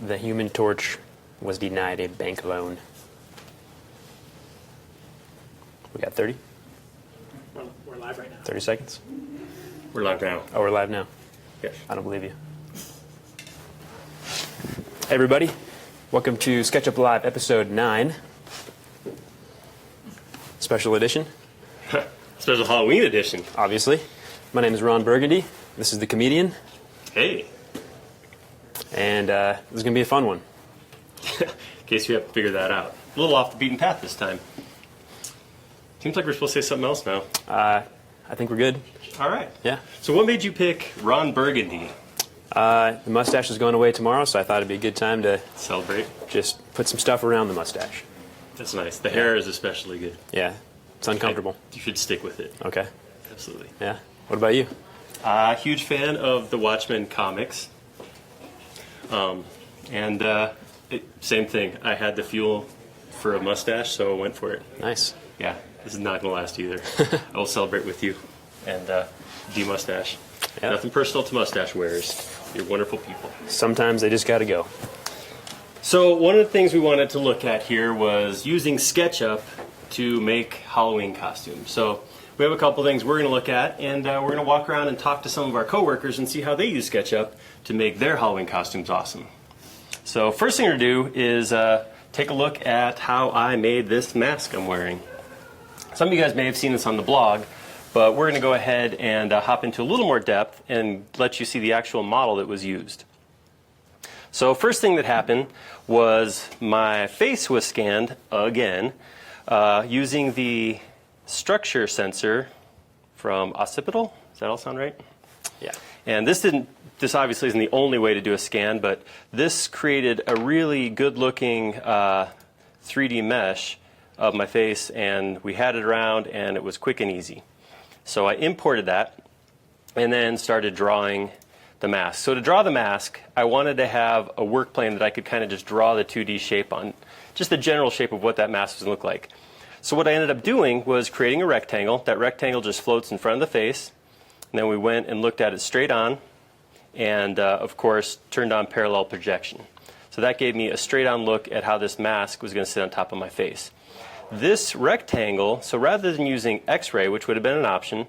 The Human Torch was denied a bank loan. We got 30? We're live right now. 30 seconds? We're live now. Oh, we're live now. Yes. I don't believe you. Hey, everybody. Welcome to SketchUp Live, episode 9. Special edition, Special Halloween edition. obviously. My name is Ron Burgundy. This is the comedian. Hey. And this is going to be a fun one. In case you haven't figured that out. A little off the beaten path this time. Seems like we're supposed to say something else now. I think we're good. All right. Yeah. So what made you pick Ron Burgundy? The mustache is going away tomorrow, so I thought it'd be a good time to Celebrate. just put some stuff around the mustache. That's nice. The hair is especially good. Yeah. It's uncomfortable. You should stick with it. Okay. Absolutely. Yeah. What about you? Huge fan of the Watchmen comics. Same thing. I had the fuel for a mustache, so I went for it. Nice. Yeah, this is not going to last either. I will celebrate with you and de-mustache. Yeah. Nothing personal to mustache wearers. You're wonderful people. Sometimes they just got to go. So one of the things we wanted to look at here was using SketchUp to make Halloween costumes. So we have a couple things we're going to look at, and we're going to walk around and talk to some of our coworkers and see how they use SketchUp to make their Halloween costumes awesome. So first thing we're going to do is take a look at how I made this mask I'm wearing. Some of you guys may have seen this on the blog, but we're going to go ahead and hop into a little more depth and let you see the actual model that was used. So first thing that happened was my face was scanned again using the structure sensor from Occipital. Does that all sound right? Yeah. And this obviously isn't the only way to do a scan, but this created a really good-looking 3D mesh of my face, and we had it around, and it was quick and easy. So I imported that and then started drawing the mask. So to draw the mask, I wanted to have a work plane that I could kind of just draw the 2D shape on, just the general shape of what that mask was going to look like. So what I ended up doing was creating a rectangle. That rectangle just floats in front of the face. And then we went and looked at it straight on and, of course, turned on parallel projection. So that gave me a straight on look at how this mask was going to sit on top of my face. This rectangle, so rather than using X-ray, which would have been an option,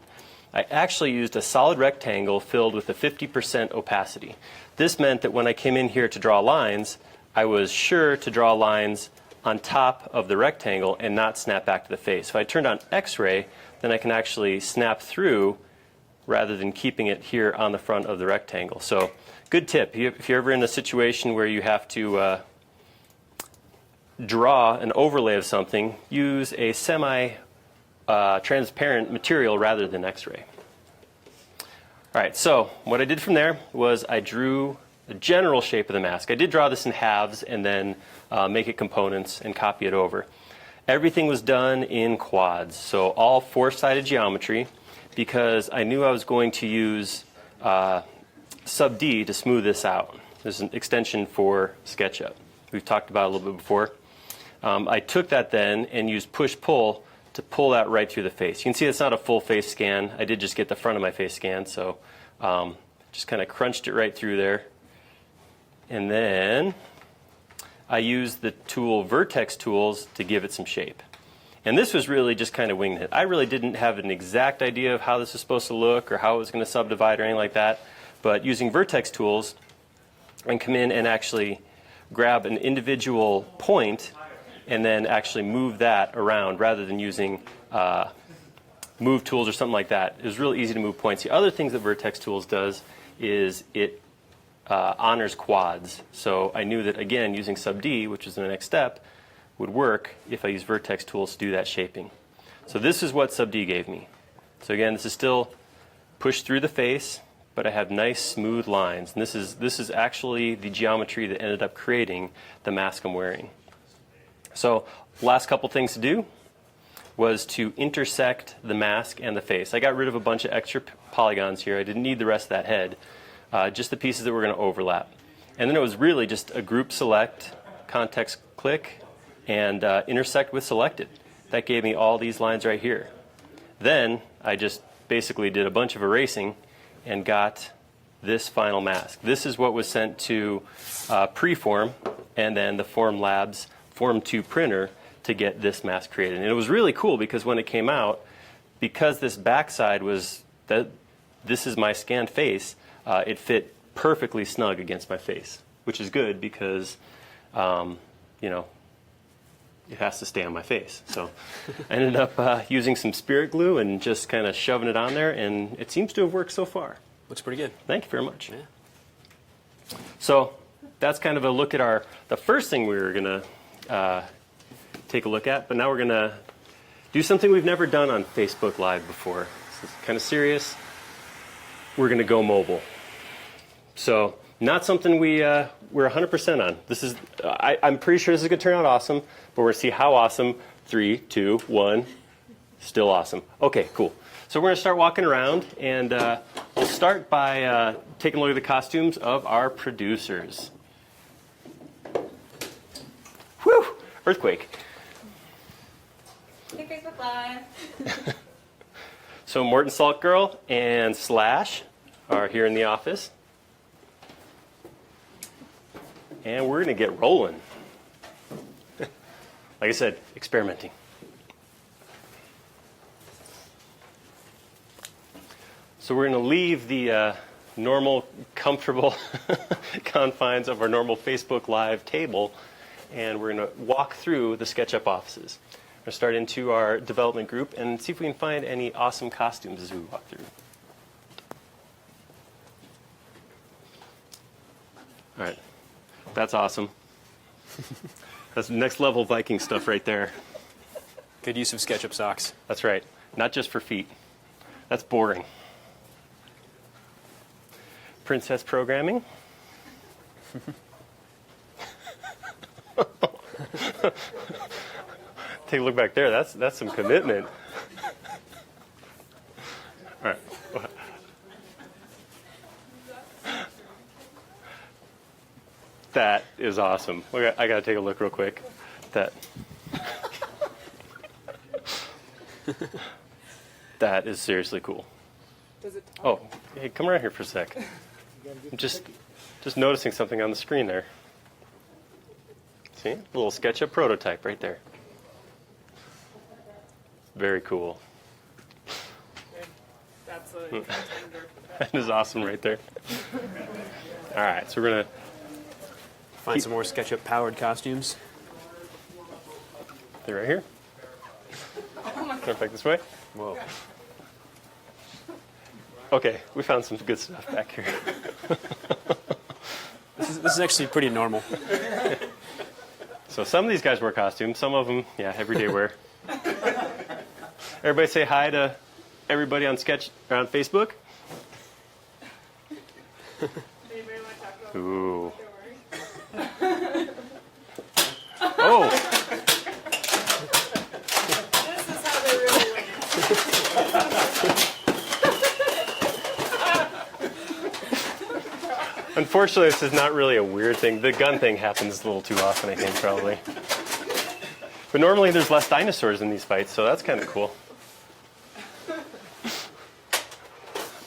I actually used a solid rectangle filled with a 50% opacity. This meant that when I came in here to draw lines, I was sure to draw lines on top of the rectangle and not snap back to the face. If I turned on X-ray, then I can actually snap through rather than keeping it here on the front of the rectangle. So good tip. If you're ever in a situation where you have to draw an overlay of something, use a semi-transparent material rather than X-ray. All right, so what I did from there was I drew the general shape of the mask. I did draw this in halves and then make it components and copy it over. Everything was done in quads, so all four-sided geometry, because I knew I was going to use Sub-D to smooth this out. There's an extension for SketchUp. We've talked about it a little bit before. I took that then and used push-pull to pull that right through the face. You can see it's not a full face scan. I did just get the front of my face scanned, so just kind of crunched it right through there. And then I used the tool Vertex Tools to give it some shape. And this was really just kind of winging it. I really didn't have an exact idea of how this was supposed to look or how it was going to subdivide or anything like that. But using Vertex Tools, I can come in and actually grab an individual point and then actually move that around rather than using move tools or something like that. It was really easy to move points. The other things that Vertex Tools does is it honors quads. So I knew that, again, using Sub-D, which is the next step, would work if I use Vertex Tools to do that shaping. So this is what Sub-D gave me. So again, this is still pushed through the face, but I have nice smooth lines. And this is actually the geometry that ended up creating the mask I'm wearing. So last couple things to do was to intersect the mask and the face. I got rid of a bunch of extra polygons here. I didn't need the rest of that head, just the pieces that were going to overlap. And then it was really just a group select, context click, and intersect with selected. That gave me all these lines right here. Then I just basically did a bunch of erasing and got this final mask. This is what was sent to Preform and then the Form Labs Form 2 printer to get this mask created. And it was really cool because when it came out, because this backside was this is my scanned face, it fit perfectly snug against my face, which is good because, you know, it has to stay on my face. So I ended up using some spirit glue and just kind of shoving it on there, and it seems to have worked so far. Looks pretty good. Thank you very much. Yeah. So that's kind of a look at the first thing we were going to take a look at, but now we're going to do something we've never done on Facebook Live before. This is kind of serious. We're going to go mobile. So not something we're 100% on. This is I'm pretty sure this is going to turn out awesome, but we're going to see how awesome. 3, 2, 1, still awesome. Okay, cool. So we're going to start walking around, and we'll start by taking a look at the costumes of our producers. Whew! Earthquake. Hey, Facebook Live. So Morton Saltgirl and Slash are here in the office. And we're going to get rolling. Like I said, experimenting. So we're going to leave the normal, comfortable confines of our normal Facebook Live table, and we're going to walk through the SketchUp offices. We're going to start into our development group and see if we can find any awesome costumes as we walk through. All right. That's awesome. That's next level Viking stuff right there. Good use of SketchUp socks. That's right. Not just for feet. That's boring. Princess programming. Take a look back there. That's some commitment. All right. That is awesome. I got to take a look real quick. That is seriously cool. Does it talk? Oh, hey, come around here for a sec. I'm just noticing something on the screen there. See? A little SketchUp prototype right there. Very cool. That's a contender. That is awesome right there. All right, so we're going to Find some more SketchUp powered costumes. They're right here. Turn back this way. Whoa. Okay, we found some good stuff back here. This is actually pretty normal. So some of these guys wear costumes, some of them, yeah, everyday wear. Everybody say hi to everybody on Facebook. Anybody want to talk about Ooh. Don't worry. Oh, This is how they really win. unfortunately, this is not really a weird thing. The gun thing happens a little too often, I think, probably. But normally there's less dinosaurs in these fights, so that's kind of cool.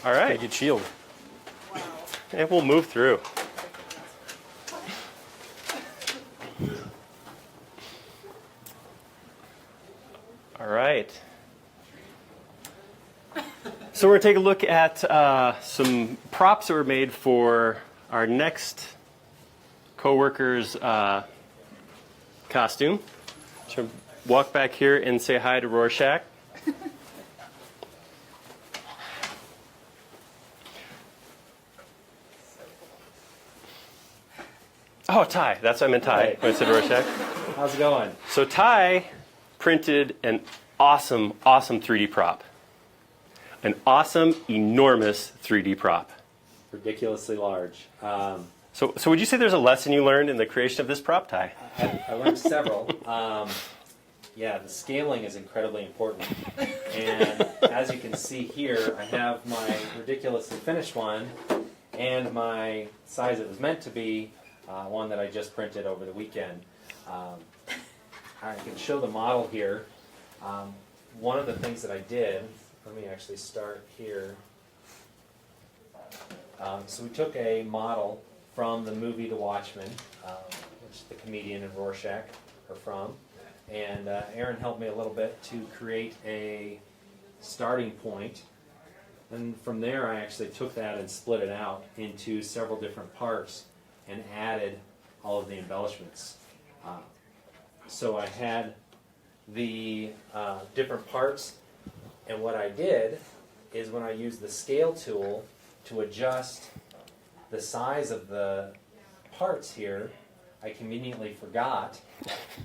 All Pretty right, good shield. Wow. and we'll move through. All right. So we're going to take a look at some props that were made for our next coworker's costume. So walk back here and say hi to Rorschach. Oh, Ty. That's what I meant, Ty. When I said Rorschach. How's it going? So Ty printed an awesome, awesome 3D prop. An awesome, enormous 3D prop. Ridiculously large. So would you say there's a lesson you learned in the creation of this prop, Ty? I learned several. Yeah, the scaling is incredibly important. And as you can see here, I have my ridiculously finished one and my size it was meant to be, one that I just printed over the weekend. I can show the model here. One of the things that I did, let me actually start here. So we took a model from the movie The Watchmen, which the comedian and Rorschach are from, and Aaron helped me a little bit to create a starting point. And from there I actually took that and split it out into several different parts and added all of the embellishments. So I had the different parts, and what I did is when I used the scale tool to adjust the size of the parts here, I conveniently forgot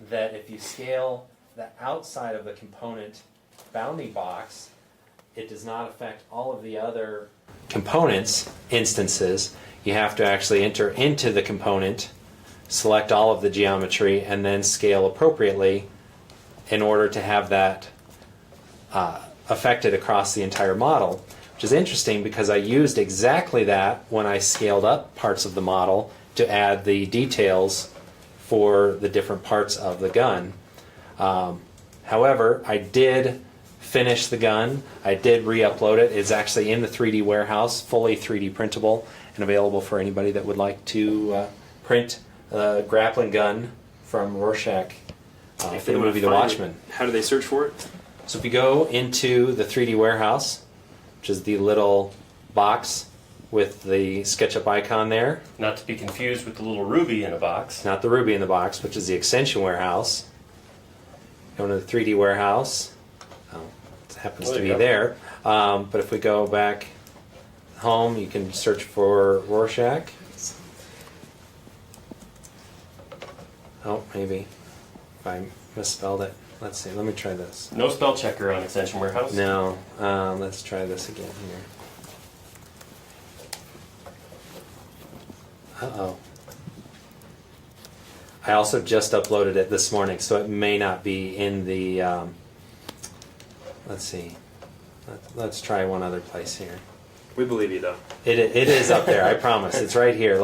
that if you scale the outside of the component bounding box, it does not affect all of the other components instances. You have to actually enter into the component, select all of the geometry, and then scale appropriately in order to have that affected across the entire model, which is interesting because I used exactly that when I scaled up parts of the model to add the details for the different parts of the gun. However, I did finish the gun. I did re-upload it. It's actually in the 3D warehouse, fully 3D printable, and available for anybody that would like to print a grappling gun from Rorschach If for they the wanna movie The find Watchmen. it, how do they search for it? So if you go into the 3D warehouse, which is the little box with the SketchUp icon there, Not to be confused with the little ruby in a box. not the ruby in the box, which is the extension warehouse. Go into the 3D warehouse. It happens Oh, to there be you go. there. But if we go back home, you can search for Rorschach. Oh, maybe. If I misspelled it. Let's see. Let me try this. No spell checker on Extension Warehouse. No. Let's try this again here. Uh-oh. I also just uploaded it this morning, so it may not be in the... let's see. Let's try one other place here. We believe you, though. It is up there, I promise. It's right here.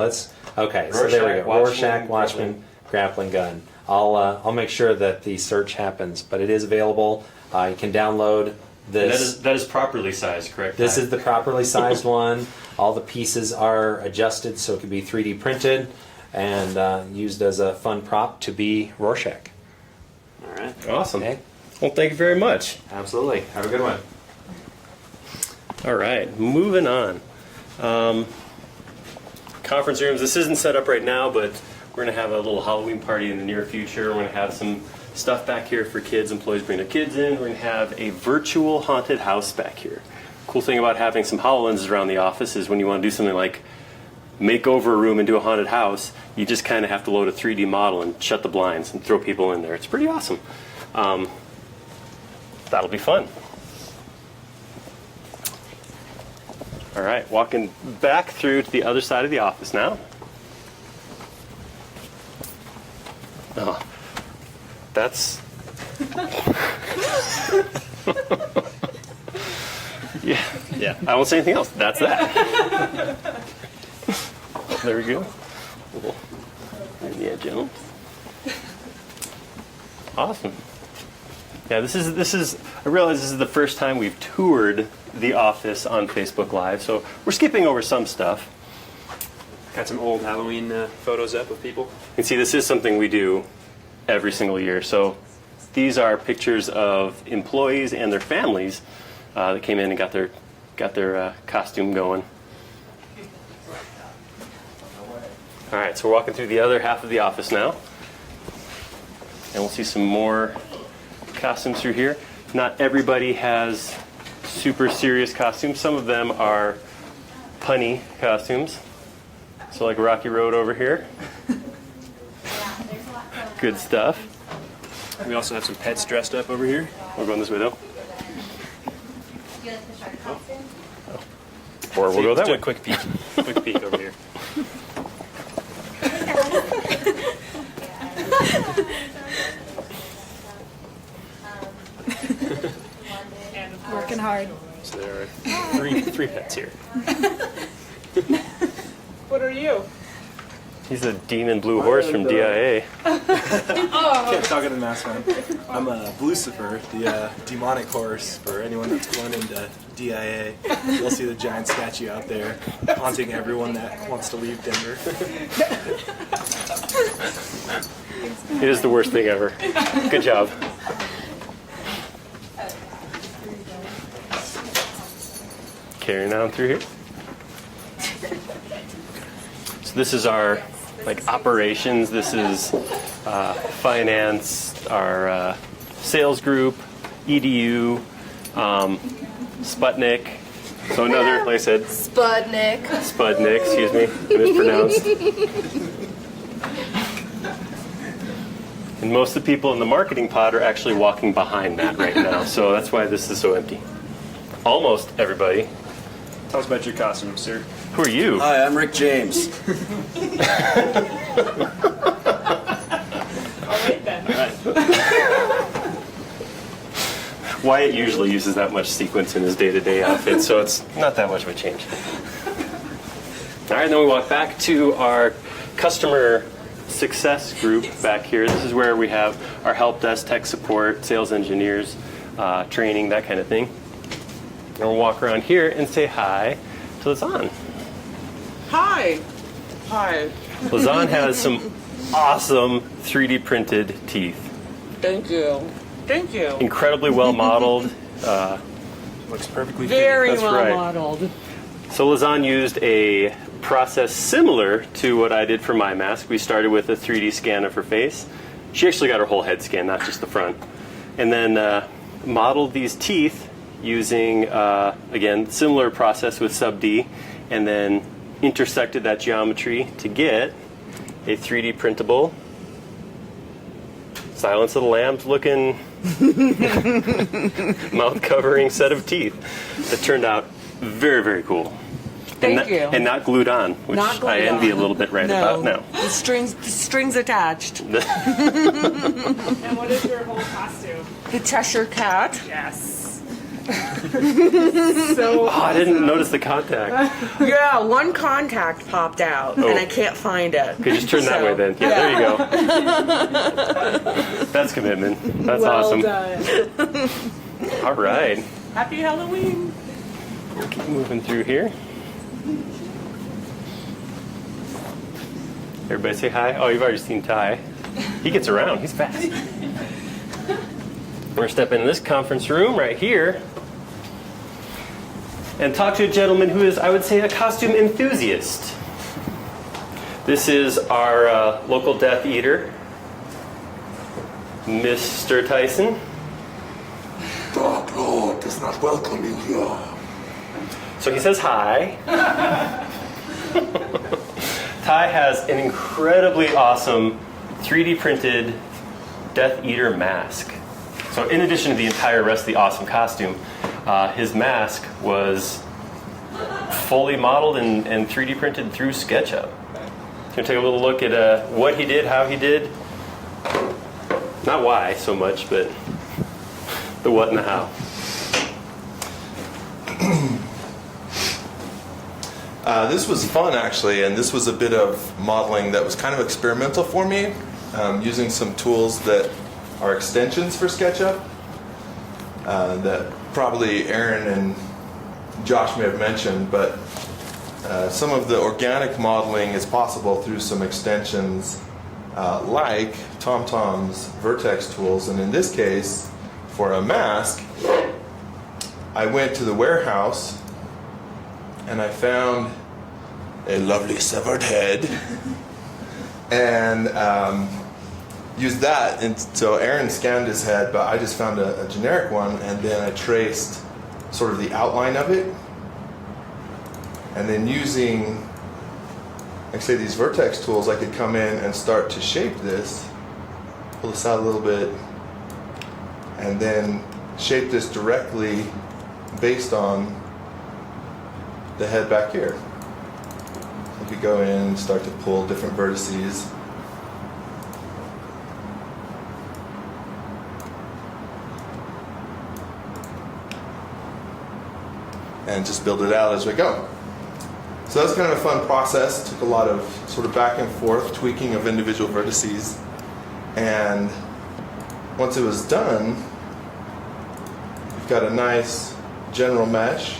Okay, so there we go. Rorschach, Watchman, grappling gun. I'll make sure that the search happens, but it is available. You can download this. That is properly sized, correct? This is the properly sized one. All the pieces are adjusted so it can be 3D printed and used as a fun prop to be Rorschach. All right. Awesome. Okay? Well, thank you very much. Absolutely. Have a good one. All right, moving on. Conference rooms. This isn't set up right now, but we're going to have a little Halloween party in the near future. We're going to have some stuff back here for kids. Employees bring their kids in. We're going to have a virtual haunted house back here. Cool thing about having some HoloLenses around the office is when you want to do something like make over a room into a haunted house, you just kind of have to load a 3D model and shut the blinds and throw people in there. It's pretty awesome. That'll be fun. All right, walking back through to the other side of the office now. Oh, that's... yeah, I won't say anything else. That's that. There we go. Little Indiana Jones. Awesome. Yeah, this is. I realize this is the first time we've toured the office on Facebook Live, so we're skipping over some stuff. Got some old Halloween photos up of people. You can see this is something we do every single year. So these are pictures of employees and their families that came in and got their costume going. All right, so we're walking through the other half of the office now, and we'll see some more costumes through here. Not everybody has super serious costumes. Some of them are punny costumes. So like Rocky Road over here. Good stuff. We also have some pets dressed up over here. We're going this way though. Or we'll go Let's that do way. a quick peek. Quick peek over here. Working hard. So there are three pets here. What are you? He's a demon blue horse from DIA. Can't talk in the mask, man. I'm Lucifer, the demonic horse for anyone that's flown into DIA. You'll see the giant statue out there haunting everyone that wants to leave Denver. It is the worst thing ever. Good job. Carrying on through here. So this is our operations. This is finance, our sales group, EDU, Sputnik. So another, like I said, Spudnik. Spudnik, excuse me, mispronounced. And most of the people in the marketing pod are actually walking behind that right now, so that's why this is so empty. Almost everybody. Tell us about your costume, sir. Who are you? Hi, I'm Rick James. All right then. Wyatt usually uses that much sequence in his day-to-day outfit, so it's not that much of a change. All right, then we walk back to our customer success group back here. This is where we have our help desk, tech support, sales engineers, training, that kind of thing. And we'll walk around here and say hi to Lazan. Hi. Hi. Lazan has some awesome 3D printed teeth. Thank you. Thank you. Incredibly well modeled. Looks perfectly Very That's well right. modeled. So Lazan used a process similar to what I did for my mask. We started with a 3D scan of her face. She actually got her whole head scanned, not just the front. And then modeled these teeth using, again, similar process with Sub-D, and then intersected that geometry to get a 3D printable Silence of the Lambs looking mouth covering set of teeth that turned out very, very cool. Thank you. And not glued on, which Not glued I envy on. a little bit right No. about now. The strings attached. And what is your whole costume? The Cheshire Cat. Yes. Oh, I didn't notice the contact. Yeah, one contact popped out, Oh. and I can't find it. Okay, just turn that way then. Yeah, there you go. That's commitment. That's Well awesome. done. All right. Happy Halloween. Keep moving through here. Everybody say hi. Oh, you've already seen Ty. He gets around. He's fast. We're going to step into this conference room right here and talk to a gentleman who is, I would say, a costume enthusiast. This is our local Death Eater, Mr. Tyson. Dark Lord does not welcome you here. So he says hi. Ty has an incredibly awesome 3D printed Death Eater mask. So in addition to the entire rest of the awesome costume, his mask was fully modeled and 3D printed through SketchUp. Gonna take a little look at what he did, how he did. Not why so much, but the what and the how. This was fun, actually, and this was a bit of modeling that was kind of experimental for me, using some tools that are extensions for SketchUp that probably Aaron and Josh may have mentioned, but some of the organic modeling is possible through some extensions like TomTom's vertex tools. And in this case, for a mask, I went to the warehouse and I found a lovely severed head and used that. And so Aaron scanned his head, but I just found a generic one, and then I traced sort of the outline of it. And then using, like say, these vertex tools, I could come in and start to shape this, pull this out a little bit, and then shape this directly based on the head back here. I could go in and start to pull different vertices. And just build it out as we go. So that's kind of a fun process. It took a lot of sort of back and forth tweaking of individual vertices. And once it was done, you've got a nice general mesh.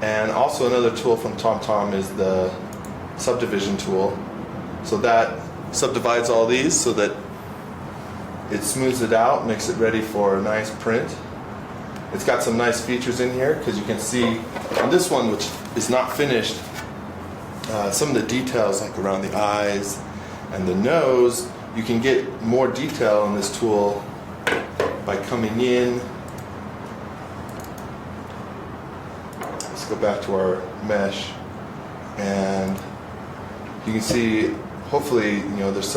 And also another tool from TomTom is the Subdivision Tool. So that subdivides all these so that it smooths it out, makes it ready for a nice print. It's got some nice features in here because you can see on this one, which is not finished, some of the details like around the eyes and the nose. You can get more detail in this tool by coming in. Let's go back to our mesh, and you can see, hopefully, there's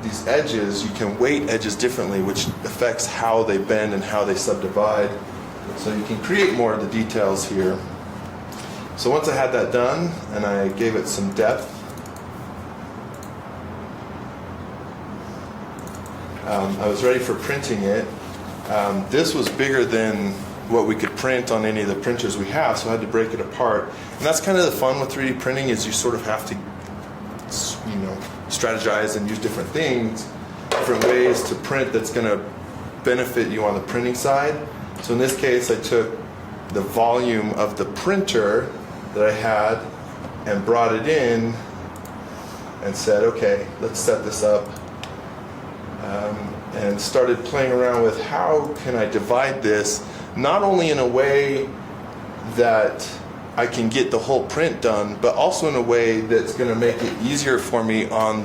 these edges. You can weight edges differently, which affects how they bend and how they subdivide. So you can create more of the details here. So once I had that done and I gave it some depth, I was ready for printing it. This was bigger than what we could print on any of the printers we have, so I had to break it apart. And that's kind of the fun with 3D printing, is you sort of have to, strategize and use different things, different ways to print that's going to benefit you on the printing side. So in this case, I took the volume of the printer that I had and brought it in and said, okay, let's set this up. And started playing around with how can I divide this, not only in a way that I can get the whole print done, but also in a way that's going to make it easier for me on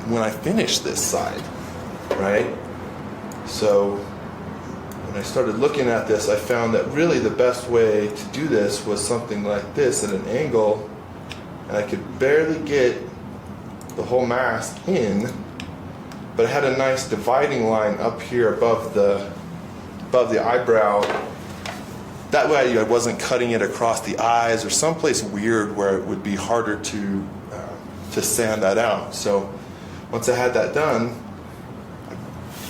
when I finish this side, right? So when I started looking at this, I found that really the best way to do this was something like this at an angle, and I could barely get the whole mask in, but I had a nice dividing line up here above the eyebrow. That way I wasn't cutting it across the eyes or someplace weird where it would be harder to sand that out. So once I had that done, I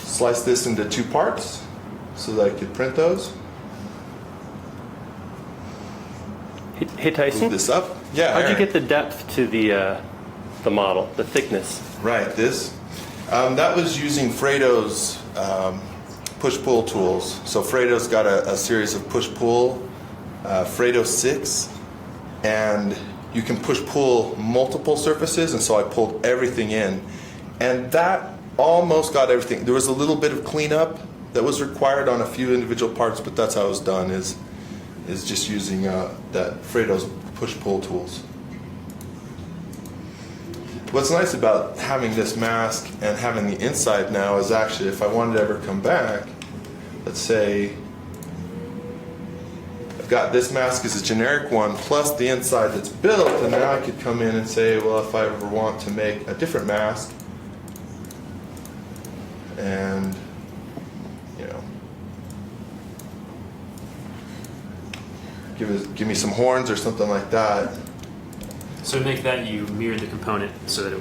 sliced this into 2 parts so that I could print those. Hey Tyson, Move this up. Yeah. how'd you Aaron. get the depth to the model, the thickness? Right, this. That was using Fredo's push-pull tools. So Fredo's got a series of push-pull, Fredo 6, and you can push-pull multiple surfaces, and so I pulled everything in. And that almost got everything. There was a little bit of cleanup that was required on a few individual parts, but that's how it was done, is just using that Fredo's push-pull tools. What's nice about having this mask and having the inside now is actually, if I wanted to ever come back, let's say I've got this mask as a generic one plus the inside that's built, and now I could come in and say, well, if I ever want to make a different mask, and give me some horns or something like that. So to make that, you mirrored the component so that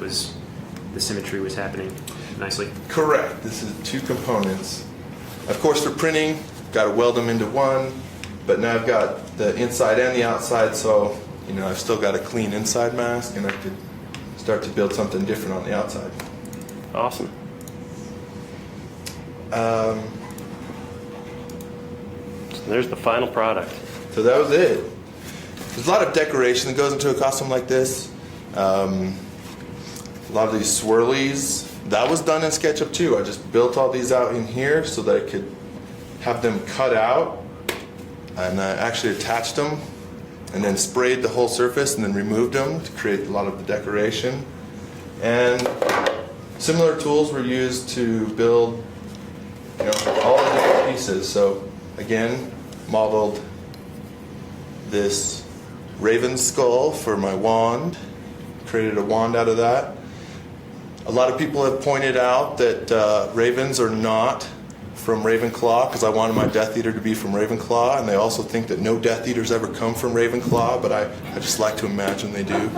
the symmetry was happening nicely. Correct. This is 2 components. Of course, for printing, got to weld them into one, but now I've got the inside and the outside, so I've still got a clean inside mask, and I could start to build something different on the outside. Awesome. So there's the final product. So that was it. There's a lot of decoration that goes into a costume like this. A lot of these swirlies. That was done in SketchUp too. I just built all these out in here so that I could have them cut out, and I actually attached them and then sprayed the whole surface and then removed them to create a lot of the decoration. And similar tools were used to build all the different pieces. So again, modeled this raven skull for my wand, created a wand out of that. A lot of people have pointed out that ravens are not from Ravenclaw, because I wanted my Death Eater to be from Ravenclaw, and they also think that no Death Eaters ever come from Ravenclaw, but I just like to imagine they do.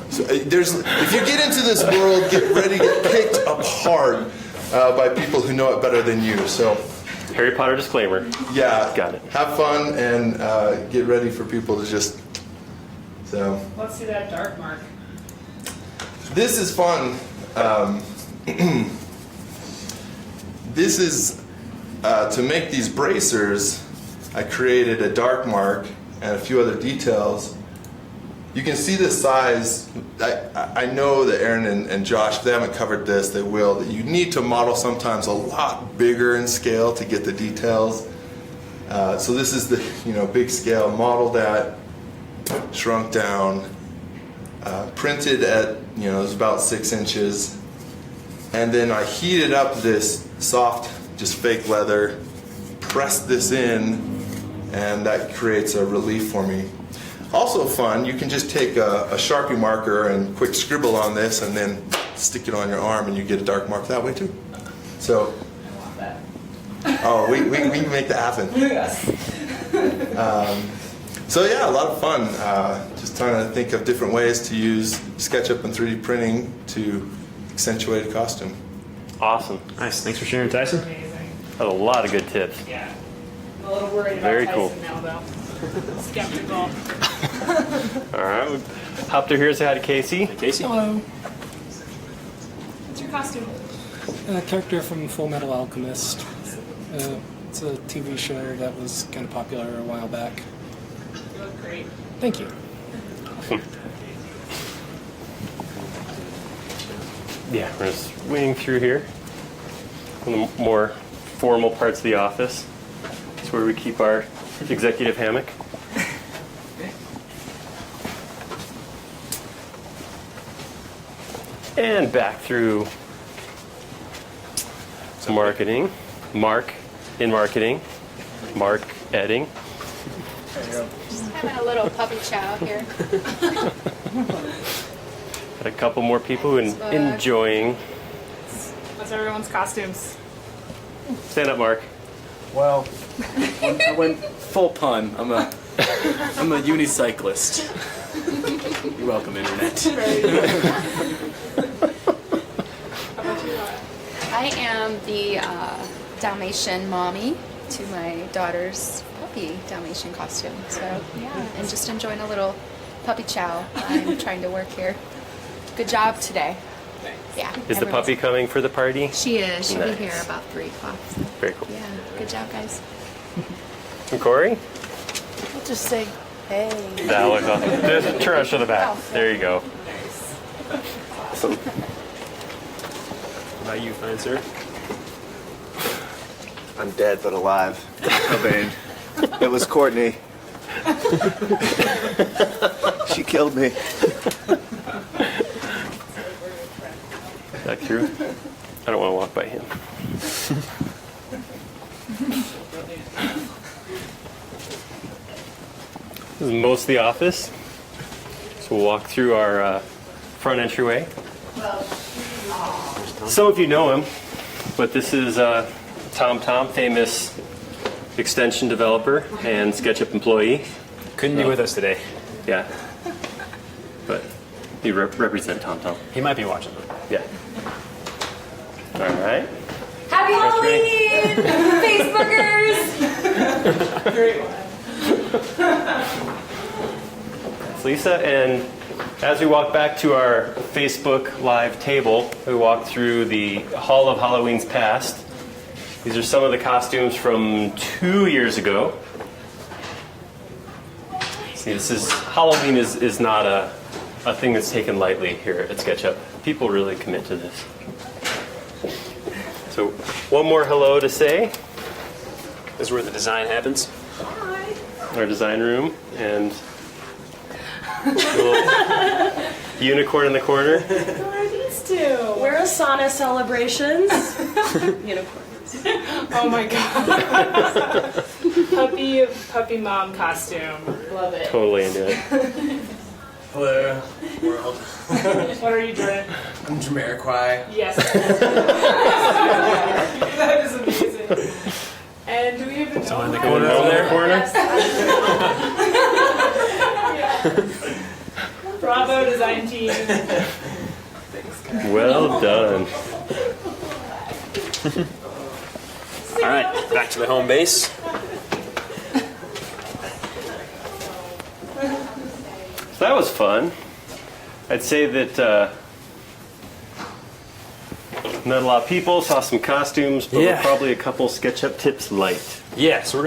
So if you get into this world, get ready to get picked apart by people who know it better than you. So Harry Potter disclaimer. yeah, Got it. Have fun and get ready for people to just. So Let's see that dark mark. this is fun. This is to make these bracers. I created a dark mark and a few other details. You can see the size. I know that Aaron and Josh, if they haven't covered this, they will, that you need to model sometimes a lot bigger in scale to get the details. So this is the big scale, modeled at, shrunk down, printed at, it was about 6 inches. And then I heated up this soft, just fake leather, pressed this in, and that creates a relief for me. Also fun, you can just take a Sharpie marker and quick scribble on this and then stick it on your arm and you get a dark mark that way too. So, oh, we can make that happen. So yeah, a lot of fun. Just trying to think of different ways to use SketchUp and 3D printing to accentuate a costume. Awesome. Nice. Thanks for sharing, Tyson. Amazing. Had a lot of good tips. Yeah. I'm a little worried about Very Tyson cool. now, though. Skeptical. All right, we'll hop through here and say hi to Casey. Casey? Hello. What's your costume? A character from Full Metal Alchemist. It's a TV show that was kind of popular a while back. You look great. Thank you. Yeah, we're just winging through here. One of the more formal parts of the office. It's where we keep our executive hammock. And back through marketing. Mark in marketing. Mark editing. Having a little puppy chow here. Got a couple more people enjoying. What's everyone's costumes? Stand up, Mark. Well, I went full pun. I'm a unicyclist. You're welcome, Internet. I am the Dalmatian mommy to my daughter's puppy Dalmatian costume. So yeah, and just enjoying a little puppy chow. I'm trying to work here. Good job today. Yeah. Is the puppy coming for the party? She is. She'll Nice. be here about 3 o'clock. So. Very cool. Yeah. Good job, guys. And Corey? I'll just say, hey. That looks awesome. Just turn us to the back. There you go. Awesome. What about you, fine sir? I'm dead but alive. Cobain. It was Courtney. She killed me. Back through. I don't want to walk by him. This is most of the office. So we'll walk through our front entryway. Some of you know him, but this is Tom, famous extension developer and SketchUp employee. Couldn't be with us today. Yeah. But you represent Tom. He might be watching. Yeah. All right. Happy Halloween, Facebookers! It's Lisa, and as we walk back to our Facebook Live table, we walk through the Hall of Halloween's Past. These are some of the costumes from 2 years ago. See, Halloween is not a thing that's taken lightly here at SketchUp. People really commit to this. So, one more hello to say. This is where the design happens. Our design room, and a little unicorn in the corner. Who are these two? We're Asana Celebrations. Unicorns. Oh my god. puppy mom costume. Love it. Totally into it. Hello, world. What are you doing? I'm Jamiroquai. Yes. That is amazing. And do we have a So in the Going corner home over there, corner? Bravo, design team. Well done. All right, back to the home base. So that was fun. I'd say that Not a lot of people, saw some costumes, but Yeah. we're probably a couple SketchUp tips light. Yeah, so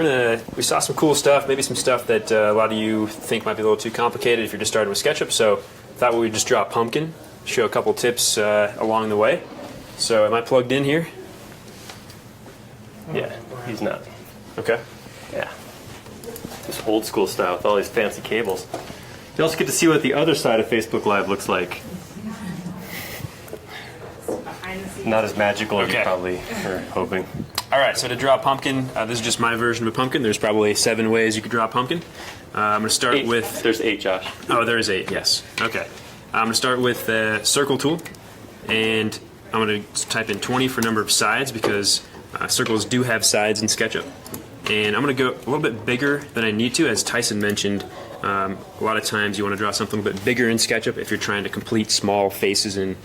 we saw some cool stuff, maybe some stuff that a lot of you think might be a little too complicated if you're just starting with SketchUp. So thought we would just draw a pumpkin, show a couple tips along the way. So am I plugged in here? Yeah, he's not. Okay. Yeah. This old school style with all these fancy cables. You also get to see what the other side of Facebook Live looks like. Behind the scenes. Not as magical as you Okay. probably were hoping. All right, so to draw a pumpkin, this is just my version of a pumpkin. There's probably 7 ways you could draw a pumpkin. I'm going to start 8. with... There's 8, Josh. Oh, there is 8, yes. Okay. I'm going to start with the circle tool, and I'm going to type in 20 for number of sides because circles do have sides in SketchUp. And I'm going to go a little bit bigger than I need to. As Tyson mentioned, a lot of times you want to draw something a bit bigger in SketchUp if you're trying to complete small faces and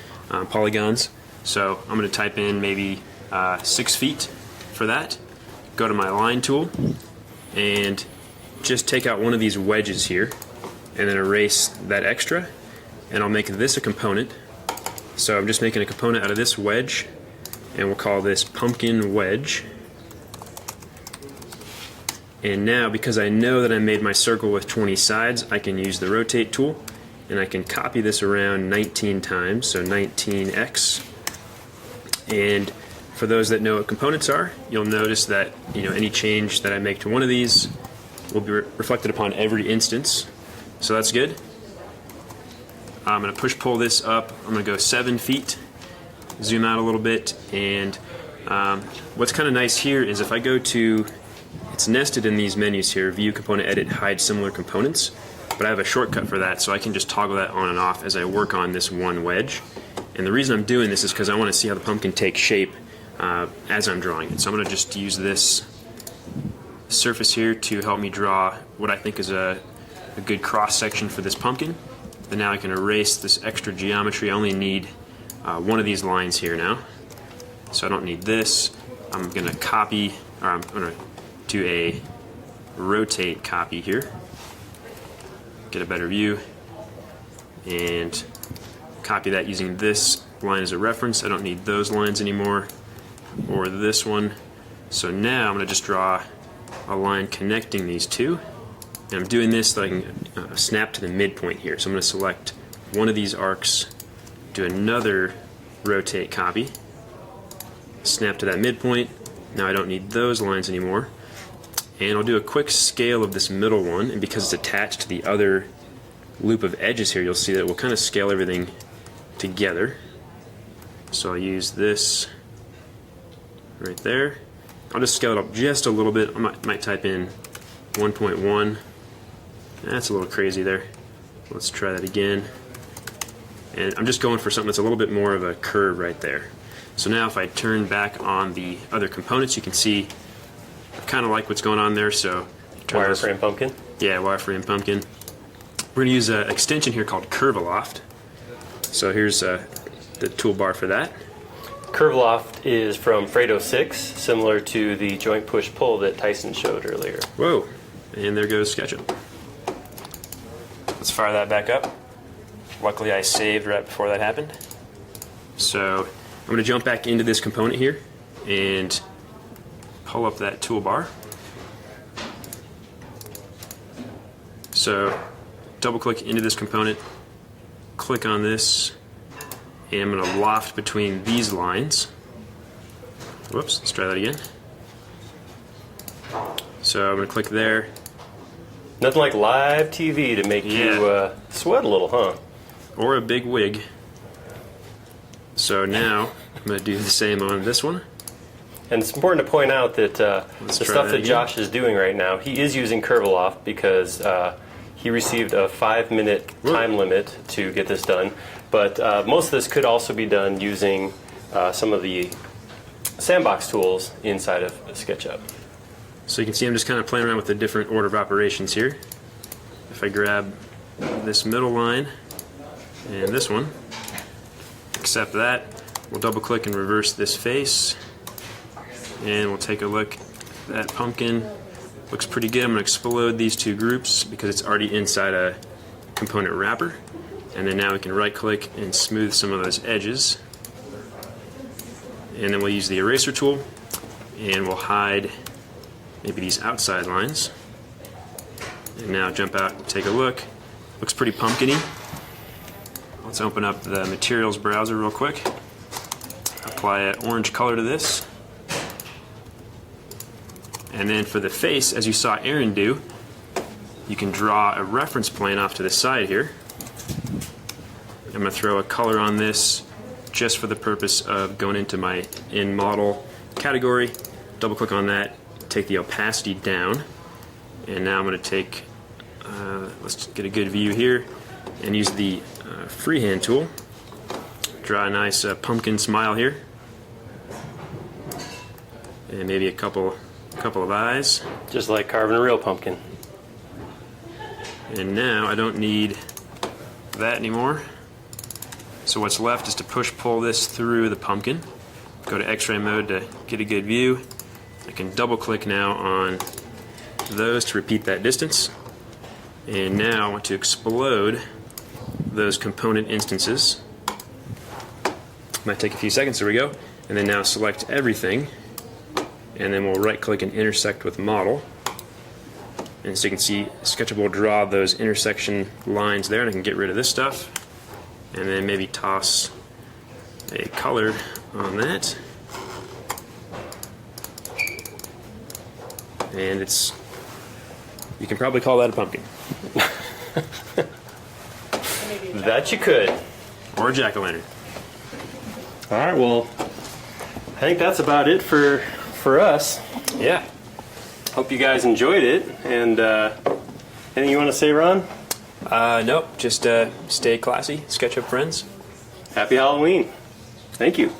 polygons. So I'm going to type in maybe 6 feet for that. Go to my line tool and just take out one of these wedges here and then erase that extra, and I'll make this a component. So I'm just making a component out of this wedge, and we'll call this pumpkin wedge. And now, because I know that I made my circle with 20 sides, I can use the rotate tool, and I can copy this around 19 times, so 19x. And for those that know what components are, you'll notice that any change that I make to one of these will be reflected upon every instance. So that's good. I'm going to push-pull this up. I'm going to go 7 feet, zoom out a little bit, and what's kind of nice here is if I go to, it's nested in these menus here, View, Component, Edit, Hide Similar Components, but I have a shortcut for that, so I can just toggle that on and off as I work on this one wedge. And the reason I'm doing this is because I want to see how the pumpkin takes shape as I'm drawing it. So I'm going to just use this surface here to help me draw what I think is a good cross-section for this pumpkin. And now I can erase this extra geometry. I only need one of these lines here now. So I don't need this. I'm going to copy, or I'm going to do a rotate copy here. Get a better view. And copy that using this line as a reference. I don't need those lines anymore, or this one. So now I'm going to just draw a line connecting these two. And I'm doing this so that I can snap to the midpoint here. So I'm going to select one of these arcs, do another rotate copy, snap to that midpoint. Now I don't need those lines anymore. And I'll do a quick scale of this middle one, and because it's attached to the other loop of edges here, you'll see that it will kind of scale everything together. So I'll use this right there. I'll just scale it up just a little bit. I might type in 1.1. That's a little crazy there. Let's try that again. And I'm just going for something that's a little bit more of a curve right there. So now if I turn back on the other components, you can see I kind of like what's going on there. So Wireframe pumpkin? Yeah, wireframe pumpkin. We're going to use an extension here called Curveloft. So here's the toolbar for that. Curveloft is from Fredo 6, similar to the joint push-pull that Tyson showed earlier. Whoa, and there goes SketchUp. Let's fire that back up. Luckily I saved right before that happened. So I'm going to jump back into this component here and pull up that toolbar. So double click into this component, click on this, and I'm going to loft between these lines. Whoops, let's try that again. So I'm going to click there. Nothing like live TV to make you sweat a little, huh? Or a big wig. So now I'm going to do the same on this one. And it's important to point out that the stuff that again. Josh is doing right now, he is using Curveloft because he received a 5-minute time limit to get this done. But most of this could also be done using some of the sandbox tools inside of SketchUp. So you can see I'm just kind of playing around with the different order of operations here. If I grab this middle line and this one, accept that, we'll double click and reverse this face, and we'll take a look. That pumpkin looks pretty good. I'm going to explode these two groups because it's already inside a component wrapper. And then now we can right click and smooth some of those edges. And then we'll use the eraser tool and we'll hide maybe these outside lines. And now jump out and take a look. Looks pretty pumpkin-y. Let's open up the materials browser real quick. Apply an orange color to this. And then for the face, as you saw Aaron do, you can draw a reference plane off to the side here. I'm going to throw a color on this just for the purpose of going into my in model category. Double click on that, take the opacity down, and now I'm going to take, let's get a good view here, and use the freehand tool. Draw a nice pumpkin smile here, and maybe a couple of eyes. Just like carving a real pumpkin. And now I don't need that anymore. So what's left is to push-pull this through the pumpkin. Go to X-ray mode to get a good view. I can double-click now on those to repeat that distance. And now I want to explode those component instances. Might take a few seconds, there we go. And then now select everything. And then we'll right-click and intersect with model. And so you can see SketchUp will draw those intersection lines there, and I can get rid of this stuff. And then maybe toss a color on that. And it's, you can probably call that a pumpkin. That you could. Or a jack-o'-lantern. All right, well, I think that's about it for us. Yeah. Hope you guys enjoyed it. And anything you want to say, Ron? Nope, just stay classy, SketchUp friends. Happy Halloween. Thank you.